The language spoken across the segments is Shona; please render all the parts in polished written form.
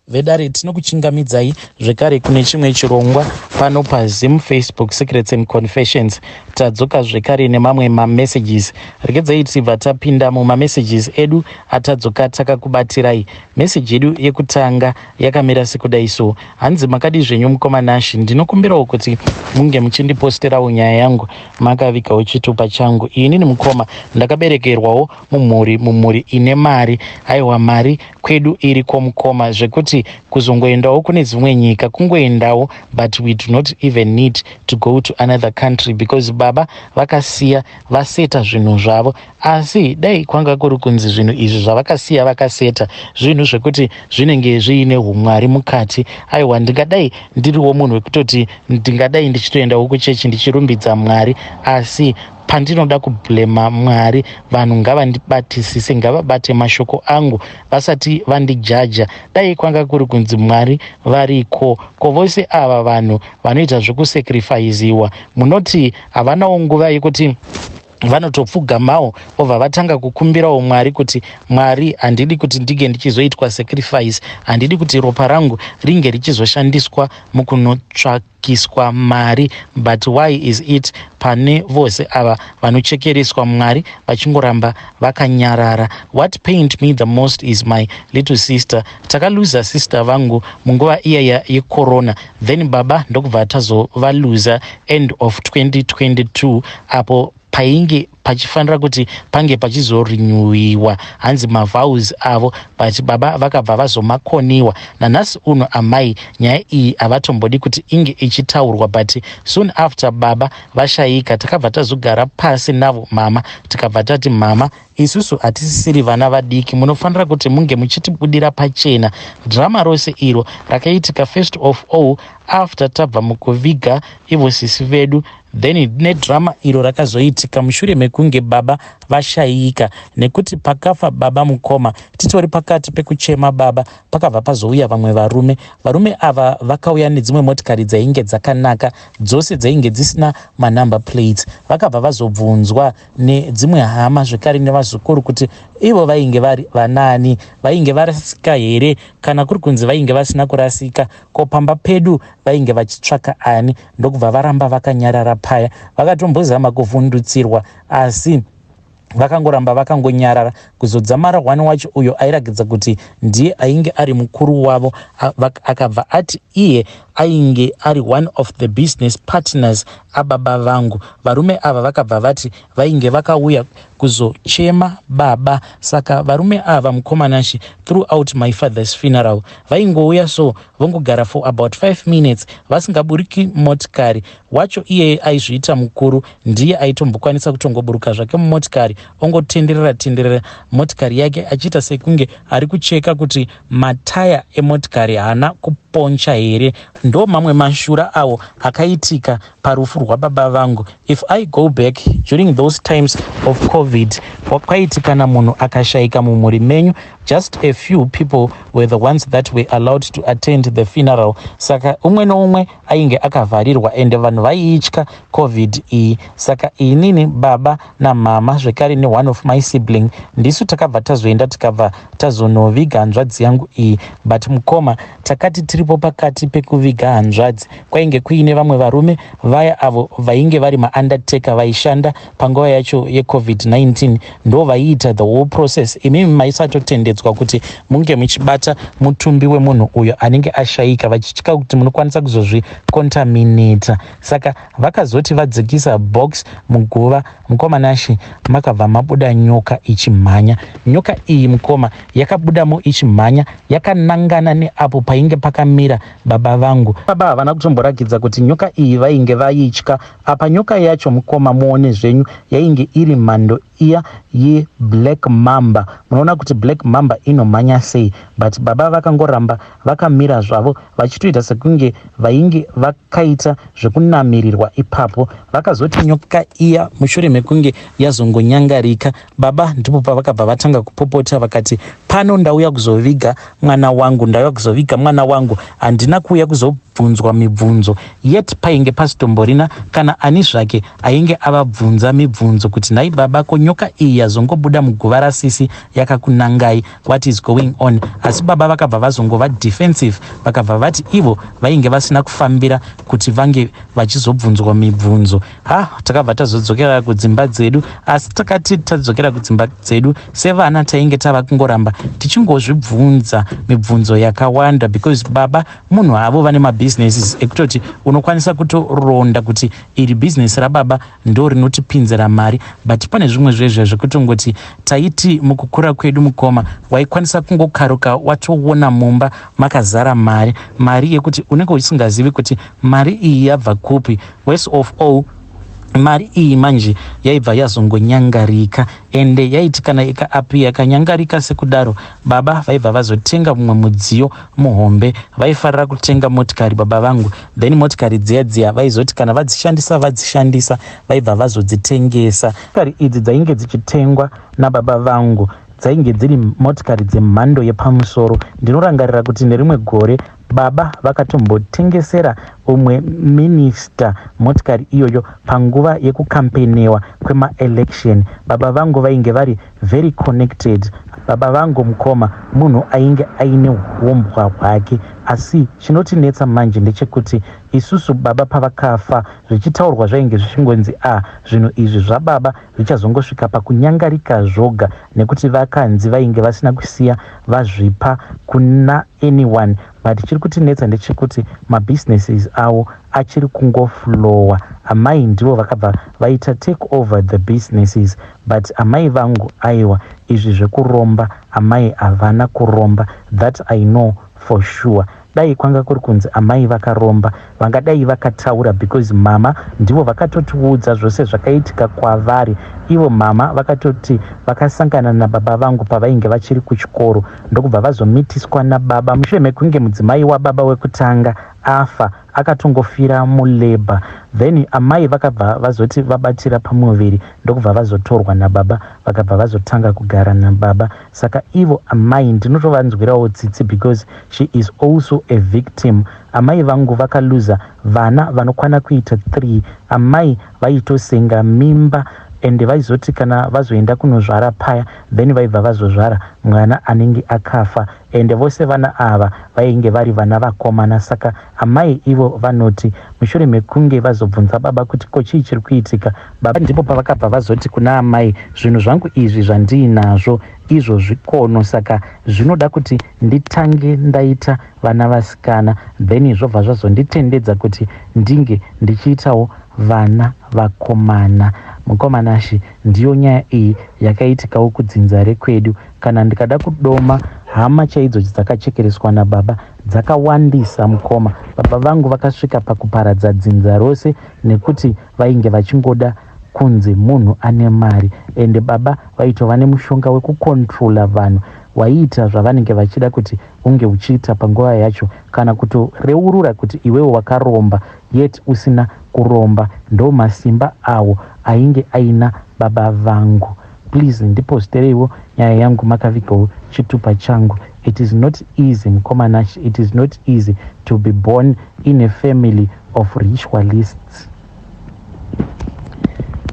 Vedare tinokuchingamidzai zvekare kune chimwe chirongwa pano paZim Facebook Secrets and Confessions. Tadzoka zvekare nemamwe mamessages. Regedzai tibva tapinda mumamessages edu atadzoka takakubatirai. Message yedu yekutanga yakamira sekudai so. Hanzi makadi zvenyu mukomanashi, ndinokumbirawo kuti munge muchindiposterawo nyaya yangu makavikawo chitupa changu. Inini mukoma ndakaberekerwawo mumhuri ine mari. Aiwa, mari kwedu iri komukoma zvekuti kuzongoendawo kune dzimwe nyika kungoendawo, but we do not even need to go to another country because baba vakasiya vaseta zvinhu zvavo. Asi dai kwanga kuri kunzi zvinhu izvi zvavakasiya vakaseta zvinhu zvekuti zvinenge zviine umwari mukati. Aiwa, ndingadai ndiriwo munhu wekutoti ndingadai ndichitoendawo kuchechi ndichirumbidza Mwari, asi pandinoda kublema Mwari, vanhu ngavandibatisise, ngavabate mashoko angu vasati vandijaja. Dai kwanga kuri kunzi Mwari variko, ko vose ava vanhu vanoita zvekusacrifiziwa, munoti havanawo nguva yekuti vanotopfugamawo obva vatanga kukumbirawo Mwari kuti Mwari, handidi kuti ndige ndichizoitwa sacrifice, handidi kuti ropa rangu ringe richizoshandiswa mukunotsvakiswa mari, but why is it pane vose ava vanochekereswa Mwari vachingoramba vakanyarara. What pained me the most is my little sister. Takaluza sister vangu munguva iya yecorona, then baba ndokubva tazovaluza end of 2022 apo painge pachifanira kuti pange pachizorenewiwa hanzi mavows avo, but baba vakabva vazomakoniwa. Nanhasi uno amai, nyaya iyi havatombodi kuti inge ichitaurwa, but soon after baba vashayika takabva tazogara pasi navo mama, tikabva tati mama, isusu hatisisiri vana vadiki, munofanira kuti munge muchitibudira pachena. Drama rose iro rakaitika first of all after tabva mukuviga ivo sisi vedu, then nedrama iro rakazoitika mushure mekunge baba vashayika, nekuti pakafa baba mukoma titori pakati pekuchema baba pakabva pazouya vamwe varume ava vakauya nedzimwe motikari dzainge dzakanaka, dzose dzainge dzisina manumber plates. Vakabva vazobvunzwa nedzimwe hama zvekare nevazukuru kuti ivo vainge vari vanani, vainge varasika here kana kuri kunzi vainge vasina kurasika, ko pamba pedu vainge vachitsvaka ani. Ndokubva varamba vakanyarara paya, vakatombozama kuvhundutsirwa asi vakangoramba vakangonyarara kuzodzamara one wacho uyo airagidza kuti ndiye ainge ari mukuru wavo akabva ati iye ainge ari one of the business partners ababa vangu. Varume ava vakabva vati vainge vakauya kuzochema baba, saka varume ava mukomanashi throughout my father's funeral vaingouya so vongogara for about 5 minutes vasingaburiki motikari. Wacho iye aizviita mukuru ndiye aitombokwanisa kutongoburuka zvake mumotikari ongotenderera motikari yake achiita sekunge ari kucheka kuti mataya emotikari haana kuponcha here. Ndo mamwe mashura awo akaitika parufu rwababa vangu. If I go back during those times of COVID, kwaitikana munhu akashayika mumhuri menyu, just a few people were the ones that were allowed to attend the funeral. Saka umwe noumwe ainge akavharirwa ende vanhu vaiitya COVID iyi. Saka inini baba namama zvekare ne one of my sibling ndisu takabva tazoenda tikabva tazonoviga hanzvadzi yangu iyi, but mukoma takati tiripo pakati pekuviga hanzvadzi kwainge kuine vamwe varume vaya avo vainge vari maundertaker vaishanda panguva yacho yeCovid-19, ndo vaiita the whole process. Imimi maisatotendedzwa kuti munge muchibata mutumbi wemunhu uyo anenge ashayika vachitya kuti munokwanisa kuzozvikontaminata. Saka vakazoti vadzikisa box muguva, mukomanashi makabva mabuda nyoka ichimhanya. Nyoka iyi mukoma yakabudamo ichimhanya yakanangana neapo painge pakamira baba vangu. Baba havana kutomborakidza kuti nyoka iyi vainge vaitya. Apa nyoka yacho mukoma muone zvenyu yainge iri mhando iya ye-black mamba. Munoona kuti black mamba inomhanya sei, but baba vakangoramba vakamira zvavo vachitoita sekunge vainge vakaita zvekunamirirwa ipapo. Vakazoti nyoka iya mushure mekunge yazongonyangarika, baba ndipo pavakabva vatanga kupopota vakati pano ndauya kuzoviga mwana wangu, handina kuuya vachibvunzwa mibvunzo, yet painge pasitomborina kana ani zvake ainge avabvunza mibvunzo kuti nhai baba, ko nyoka iyi yazongobuda muguva rasisi yakakunangai, what is going on? Asi baba vakabva vazongova defensive, vakabva vati ivo vainge vasina kufambira kuti vange vachizobvunzwa mibvunzo. Takabva tazodzokera kudzimba dzedu, asi takati tadzokera kudzimba dzedu sevana tainge tava kungoramba tichingozvibvunza mibvunzo yakawanda, because baba munhu havo vane mabusinesses ekutoti unokwanisa kutoronda kuti iri bhizinesi rababa ndo rinotipinzira mari, but pane zvimwe zvezvo zvekutongoti taiti mukukura kwedu mukoma waikwanisa kungokaruka watoona mumba makazara mari yekuti unenge usingazivi kuti mari iyi yabva kupi. Worst of all, mari iyi manje yaibva yazongonyangarika, ende yaiti kana ikaapi yakanyangarika sekudaro, baba vaibva vazotenga mumwe mudziyo muhombe. Vaifarira kutenga motikari baba vangu, then motikari dziya vaizoti kana vadzishandisa vaibva vazodzitengesa. Motikari idzi dzainge dzichitengwa nababa vangu dzainge dziri motikari dzemhando yepamusoro. Ndinorangarira kuti nerimwe gore baba vakatombotengesera umwe minista motikari iyoyo panguva yekukampenewa kwemaelection. Baba vangu vainge vari very connected. Baba vangu mukoma munhu ainge aine umbwa hwake, asi chinotinetsa manje ndechekuti isusu baba pavakafa zvichitaurwa zvainge zvichingonzi zvinhu izvi zvababa zvichazongosvika pakunyangarika zvoga, nekuti vakanzi vainge vasina kusiya vazvipa kuna anyone. But chiri kutinetsa ndechekuti mabusinesses avo achiri kungoflowa. Amai ndivo vakabva vaita take over the businesses, but amai vangu aiwa izvi zvekuromba amai havana kuromba, that I know for sure. Dai kwanga kuri kunzi amai vakaromba vangadai vakataura, because mama ndivo vakatotiudza zvose zvakaitika kwavari. Ivo mama vakatoti vakasangana nababa vangu pavainge vachiri kuchikoro, ndokubva vazomitiswa nababa. Mushure mekunge mudzimai wababa wekutanga afa akatongofira muleba, then amai vakabva vazoti vabatira pamuviri, ndokubva vazotorwa nababa vakabva vazotanga kugara nababa. Saka ivo amai ndinotovanzwirawo tsitsi, because she is also a victim. Amai vangu vakaluza vana vanokwana kuita 3. Amai vaitosenga mimba, ende vaizoti kana vazoenda kunozvara paya, then vaibva vazozvara mwana anenge akafa, ende vose vana ava vainge vari vana vakomana. Saka amai ivo vanoti mushure mekunge vazobvunza baba kuti ko chii chiri kuitika, baba ndipo pavakabva vazoti kuna amai, zvinhu zvangu izvi zvandiinazvo izvo zvikono, saka zvinoda kuti nditange ndaita vana vasikana, then zvobva zvazonditendedza kuti ndinge ndichiitawo vana vakomana. Mukomanashi, ndiyo nyaya iyi yakaitikawo kudzinza rekwedu. Kana ndikada kudoma hama chaidzo dzakachekereswa nababa dzakawandisa mukoma. Baba vangu vakasvika pakuparadza dzinza rose nekuti vainge vachingoda kunzi munhu ane mari, ende baba vaitova nemushonga wekukontrola vanhu, waiita zvavanenge vachida kuti unge uchiita panguva yacho, kana kutoreurura kuti iwewo wakaromba yet usina kuromba. Ndo masimba awo ainge aina baba vangu. Please ndipostereiwo nyaya yangu makavigawo chitupa changu. It is not easy mukomanashi, it is not easy to be born in a family of ritualists.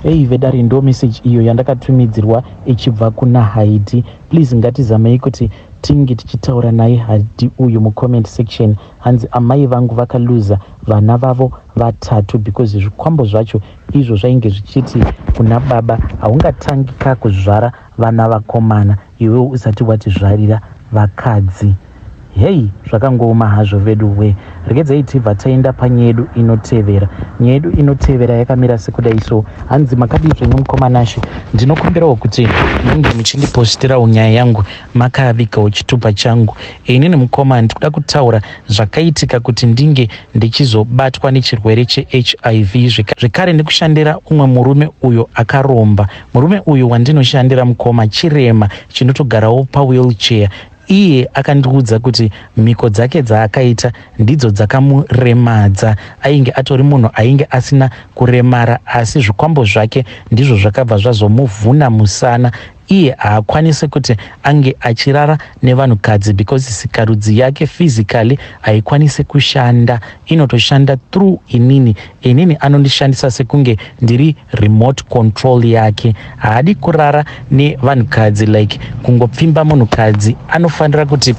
Vedari ndo message iyo yandakatumidzirwa ichibva kuna Haiti. Please ngatizamei kuti tinge tichitaura naye Haiti uyu mucomment section. Hanzi amai vangu vakaluza vana vavo 3, because zvikwambo zvacho izvo zvainge zvichiti kuna baba haungatangika kuzvara vana vakomana iwe usati watizvarira vakadzi. Hei, zvakangooma hazvo vedu we. Regedzai tibva taenda panyedu inotevera. Nyedu inotevera yakamira sekudai so. Hanzi makadizve nomukomanashi, ndinokumbirawo kuti munge muchindipostirawo nyaya yangu makavigawo chitupa changu. Inini mukoma ndikuda kutaura zvakaitika kuti ndinge ndichizobatwa nechirwere cheHIV, zvekare ndikushandira umwe murume uyo akaromba. Murume uyu wandinoshandira mukoma chirema chinotogarawo pawheelchair. Iye akandiudza kuti mhiko dzake dzaakaita ndidzo dzakamuremadza. Ainge atori munhu ainge asina kuremara, asi zvikwambo zvake ndizvo zvakabva zvazomuvhuna musana. iye haakwanisi kuti ange achirara nevanhukadzi because sikarudzi yake physically haikwanisi kushanda, inotoshanda through inini anondishandisa sekunge ndiri remote control yake. Haadi kurara nevanhukadzi like kungopfimba munhukadzi, anofanira kuti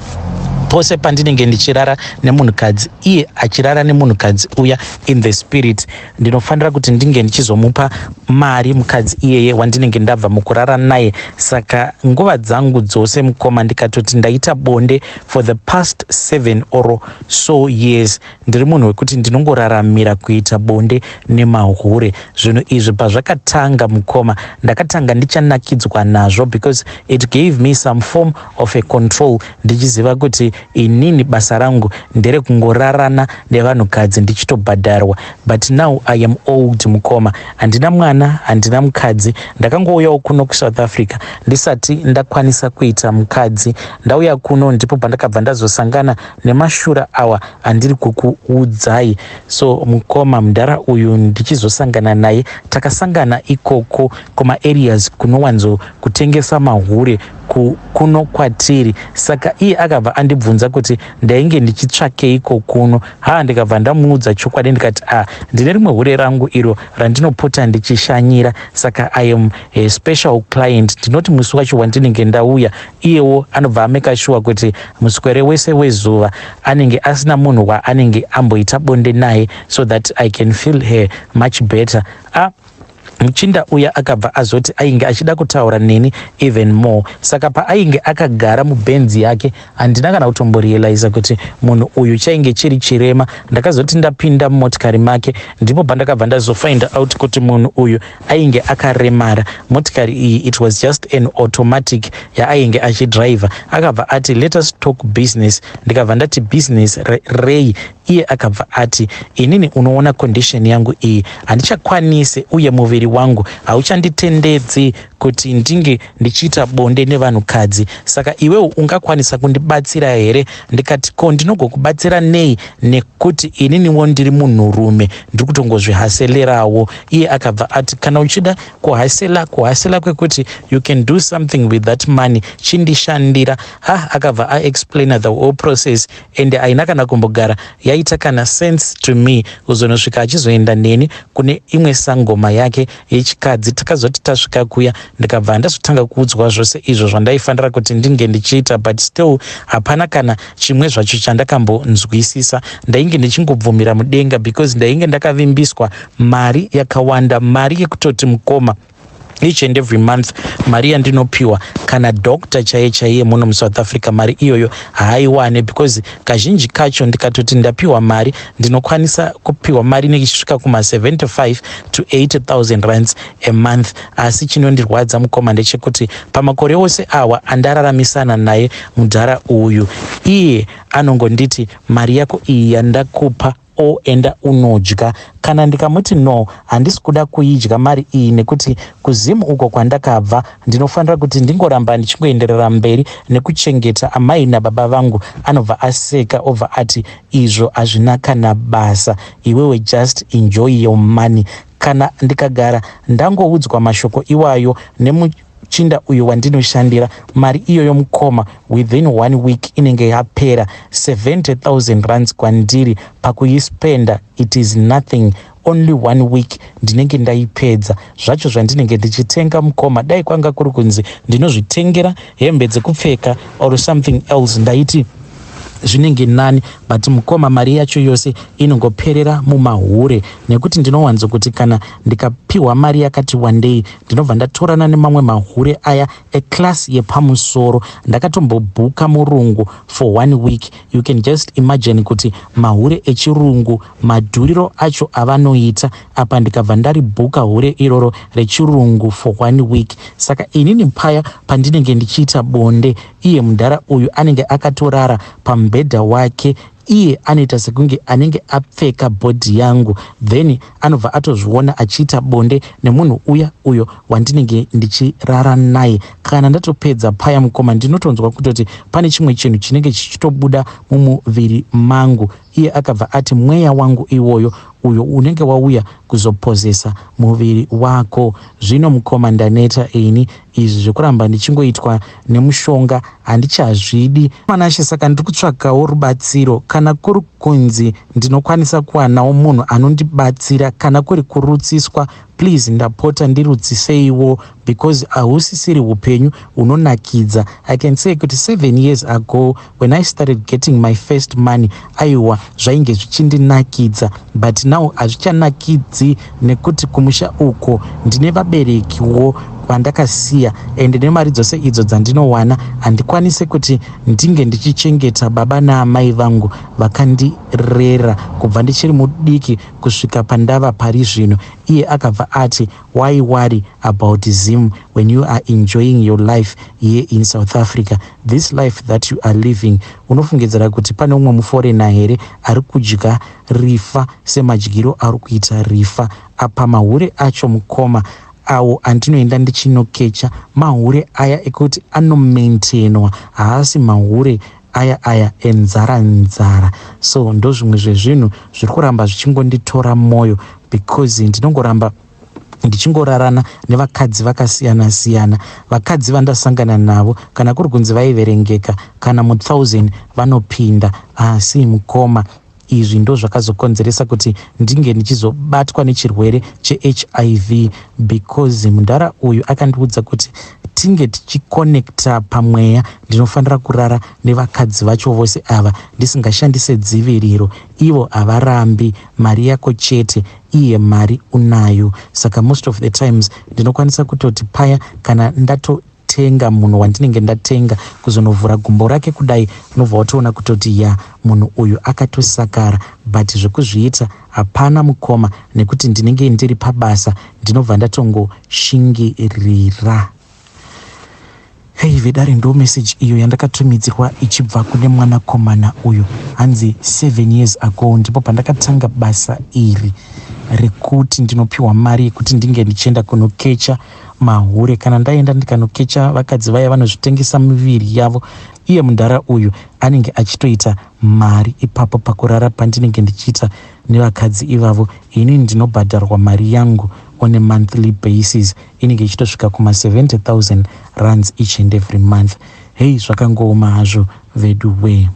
pose pandinenge ndichirara nemunhukadzi, iye achirara nemunhukadzi uya in the spirit, ndinofanira kuti ndinge ndichizomupa mari mukadzi iyeye wandinenge ndabva mukurara naye. Saka nguva dzangu dzose mukoma ndikatoti ndaita bonde for the past 7 or so years, ndiri munhu wekuti ndinongoraramira kuita bonde nemahure. Zvinhu izvi pazvakatanga mukoma, ndakatanga ndichanakidzwa nazvo because it gave me some form of a control, ndichiziva kuti inini basa rangu ndere kungorarana nevanhukadzi ndichitobhadharwa. But now I am old mukoma, handina mwana, handina mukadzi. Ndakangouyawo kuno kuSouth Africa ndisati ndakwanisa kuita mukadzi. Ndauya kuno ndipo pandakabva ndazosangana nemashura awa andiri kukuudzai. So mukoma mudhara uyu ndichizosangana naye, takasangana ikoko kuma areas kunowanzo kutengesa mahure kuno kwatiri. Saka iye akabva andibvunza kuti ndainge ndichitsvakeiko kuno. Ndikabva ndamuudza chokwadi ndikati ndine rimwe hure rangu iro randinopota ndichishanyira. Saka I am a special client. Ndinoti musi wacho wandinenge ndauya, iyewo anobva ameka sure kuti muswere wese wezuva anenge asina munhu waanenge amboita bonde naye, so that I can feel her much better. Muchinda uya akabva azoti ainge achida kutaura neni even more. Saka paainge akagara mubhenzi yake, handina kana kutomborealiza kuti munhu uyu chainge chiri chirema. Ndakazoti ndapinda mumotikari make, ndipo pandakabva ndazofind out kuti munhu uyu ainge akaremara. Motikari iyi it was just an automatic yaainge achidriver. Akabva ati let us talk business. Ndikabva ndati business rei. Iye akabva ati inini unoona condition yangu iyi handichakwanisi, uye muviri wangu hauchanditendedzi kuti ndinge ndichiita bonde nevanhukadzi. Saka iwewo ungakwanisa kundibatsira here? Ndikati ko ndinogokubatsira nei, nekuti ininiwo ndiri munhurume, ndiri kutongozvihaselerawo. Iye akabva ati kana uchida kuhasela kwekuti you can do something with that money, chindishandira. Akabva aexplaina the whole process, and haina kana kumbogara yaita kana sense to me. Uzonosvika achizoenda neni kune imwe sangoma yake yechikadzi. Takazoti tasvika kuya, ndikabva ndazotanga kuudzwa zvose izvo zvandaifanira kuti ndinge ndichiita, but still hapana kana chimwe zvacho chandakambonzwisisa. Ndainge ndichingobvumira mudenga because ndainge ndakavimbiswa mari yakawanda, mari yekutoti mukoma each and every month mari yandinopiwa kana doctor chaiye muno muSouth Africa, mari iyoyo haaiwane because kazhinji kacho ndikatoti ndapiwa mari ndinokwanisa kupiwa mari nekisvika kuma 75 to 80,000 rands a month. Asi chinondirwadza mukoma ndechekuti pamakore ose awa andararamisana naye mudhara uyu, iye anongonditi mari yako iyi yandakupa enda unodya. Kana ndikamuti no, handisi kuda kuidya mari iyi nekuti kuzimu uko kwandakabva ndinofanira kuti ndingoramba ndichingoenderera mberi nekuchengeta amai nababa vangu. Anobva aseka obva ati izvo hazvina kana basa, iwewe just enjoy your money. Kana ndikagara ndangoudzwa mashoko iwayo nemuchinda uyu wandinoshandira, mari iyoyo mukoma within 1 week inenge yapera. 70,000 rands kwandiri pakuispenda, it is nothing. Only 1 week ndinenge ndaipedza. Zvacho zvandinenge ndichitenga mukoma, dai kwanga kuri kunzi ndinozvitengera hembe dzekupfeka or something else, ndaiti zvinenge nani, but mukoma mari yacho yose inongoperera mumahure. Nekuti ndinowanzo kuti kana ndikapiwa mari yakati wandei, ndinobva ndatorana nemamwe mahure aya eclass yepamusoro. Ndakatombobhuka murungu for 1 week. You can just imagine kuti mahure echirungu madhuriro acho avanoita. Apa ndikabva ndaribhuka hure iroro rechirungu for 1 week. Saka inini paya pandinenge ndichiita bonde, iye mudhara uyu anenge akatorara pambedha wake. Iye anoita sekunge anenge apfeka bhodhi yangu, then anobva atozviona achiita bonde nemunhu uyo wandinenge ndichirara naye. Kana ndatopedza paya mukoma, ndinotonzwa kutoti pane chimwe chinhu chinenge chichitobuda mumuviri mangu. Iye akabva ati mweya wangu iwoyo uyo unenge wauya kuzopozesa muviri wako. Zvino mukoma ndaneta ini izvi zvekuramba ndichingoitwa nemushonga handichazvidi manashe. Saka ndiri kutsvagawo rubatsiro. Kana kuri kunzi ndinokwanisa kuwanawo munhu anondibatsira, kana kuri kurutsiswa, please ndapota ndirutsiseiwo, because hausisiri upenyu hunonakidza. I can say kuti 7 years ago when I started getting my first money, aiwa zvainge zvichindinakidza, but now hazvichanakidzi nekuti kumusha uko ndine vaberekiwo vandakasiya, ende nemari dzose idzo dzandinowana handikwanise kuti ndinge ndichichengeta baba naamai vangu vakandirera kubva ndichiri mudiki kusvika pandava pari zvino. Iye akabva ati, why worry about Zim when you are enjoying your life here in South Africa? This life that you are living, unofungidzira kuti pane umwe muforena here ari kudya rifa semadyiro ari kuita rifa? Apa mahure acho mukoma awo andinoenda ndichinokecha, mahure aya ekuti anomaintainwa, haasi mahure aya enzara. So ndo zvimwe zvezvinhu zviri kuramba zvichingonditora moyo, because ndinongoramba ndichingorarana nevakadzi vakasiyana-siyana. Vakadzi vandasangana navo kana kuri kunzi vaiverengeka kana mu1000 vanopinda, asi mukoma izvi ndo zvakazokonzeresa kuti ndinge ndichizobatwa nechirwere cheHIV, because mundara uyu akandiudza kuti tinge tichikonekta pamweya ndinofanira kurara nevakadzi vacho vose ava ndisingashandise dziviriro. Ivo havarambi mari yako chete, iye mari unayo. Saka most of the times ndinokwanisa kutoti paya kana ndatotenga munhu wandinenge ndatenga kuzonovhura gumbo rake kudai, unobva watoona kutoti ya munhu uyu akatosakara, but zvekuzviita hapana mukoma, nekuti ndinenge ndiri pabasa ndinobva ndatongoshingirira. Hei vedare, ndo message iyo yandakatumidzirwa ichibva kune mwanakomana uyu. Hanzi 7 years ago ndipo pandakatanga basa iri rekuti ndinopiwa mari yekuti ndinge ndichienda kunokecha mahure. Kana ndaenda ndikanokecha vakadzi vaya vanozvitengesa miviri yavo, iye mundara uyu anenge achitoita mari ipapo pakurara pandinenge ndichiita nevakadzi ivavo. Ini ndinobhadharwa mari yangu on a monthly basis, inenge ichitosvika kuma 70,000 rands each and every month. Hei, zvakangooma hazvo vedu we.